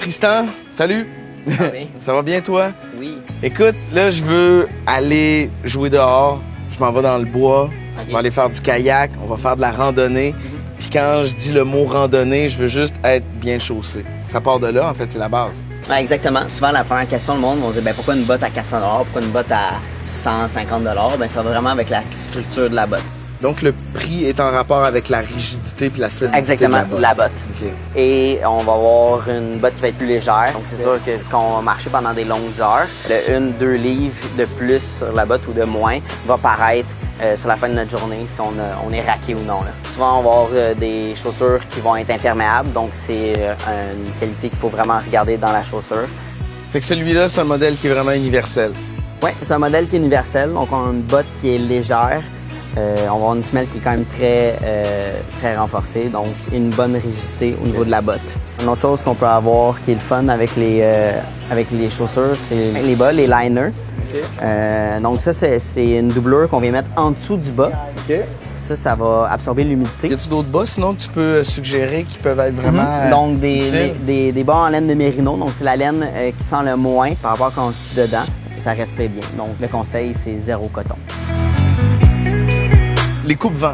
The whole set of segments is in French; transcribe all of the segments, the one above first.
Tristan, salut! Oui. Ça va bien, toi? Oui. Écoute, là, je veux aller jouer dehors. Je m'en vais dans le bois. Ok. On va aller faire du kayak. On va faire de la randonnée. Puis quand je dis le mot randonnée, je veux juste être bien chaussé. Ça part de là, en fait, c'est la base. Ouais, exactement. Souvent, la première question, le monde va se dire ben, pourquoi une botte à 400 $, pourquoi une botte à 150 $? Ben, ça va vraiment avec la structure de la botte. Donc, le prix est en rapport avec la rigidité puis la solidité Exactement, de la botte. OK. Et on va avoir une botte qui va être plus légère. Donc, c'est sûr que quand on va marcher pendant des longues heures, le 1-2 livres de plus sur la botte ou de moins va paraître sur la fin de notre journée si on est raqué ou non. Là. Souvent, on va avoir des chaussures qui vont être imperméables. Donc, c'est une qualité qu'il faut vraiment regarder dans la chaussure. Fait que celui-là, c'est un modèle qui est vraiment universel. Oui, c'est un modèle qui est universel. Donc, on a une botte qui est légère. On va avoir une semelle qui est quand même très renforcée, donc une bonne rigidité au niveau de la botte. Une autre chose qu'on peut avoir qui est le fun avec les chaussures, c'est les bas, les liners. OK. Donc ça, c'est une doublure qu'on vient mettre en dessous du bas. OK. Ça va absorber l'humidité. Y a-tu d'autres bas, sinon, que tu peux suggérer qui peuvent être vraiment Donc utiles? des bas en laine de mérino, donc c'est la laine qui sent le moins par rapport à quand on suit dedans. Et ça respire bien. Donc le conseil, c'est zéro coton. Les coupes-vents,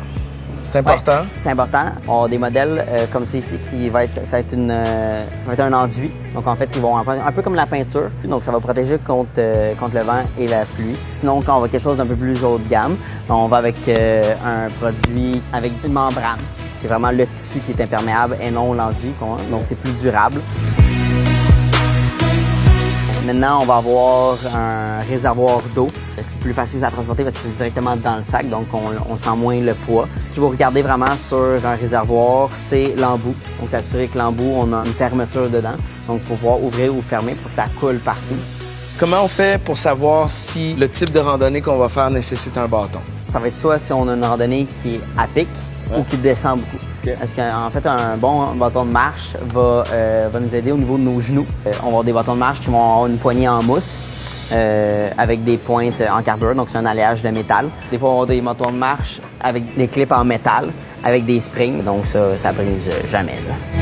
c'est important. Ouais, c'est important. On a des modèles comme celui-ci qui ça va être un enduit. Donc en fait, ils vont un peu comme la peinture. Donc ça va protéger contre le vent et la pluie. Sinon, quand on va quelque chose d'un peu plus haut de gamme, on va avec un produit avec une membrane. C'est vraiment le tissu qui est imperméable et non l'enduit. Donc c'est plus durable. Maintenant, on va avoir un réservoir d'eau. C'est plus facile à transporter parce que c'est directement dans le sac, donc on sent moins le poids. Ce qu'il faut regarder vraiment sur un réservoir, c'est l'embout. Donc, s'assurer que l'embout, on a une fermeture dedans. Donc, il faut pouvoir ouvrir ou fermer pour que ça coule partout. Comment on fait pour savoir si le type de randonnée qu'on va faire nécessite un bâton? Ça va être soit si on a une randonnée qui est à pic ou qui descend beaucoup. Okay. Parce qu'en fait, un bon bâton de marche va nous aider au niveau de nos genoux. On va avoir des bâtons de marche qui vont avoir une poignée en mousse avec des pointes en carbure, donc c'est un alliage de métal. Des fois, on va avoir des bâtons de marche avec des clips en métal, avec des springs, donc ça brise jamais. Là.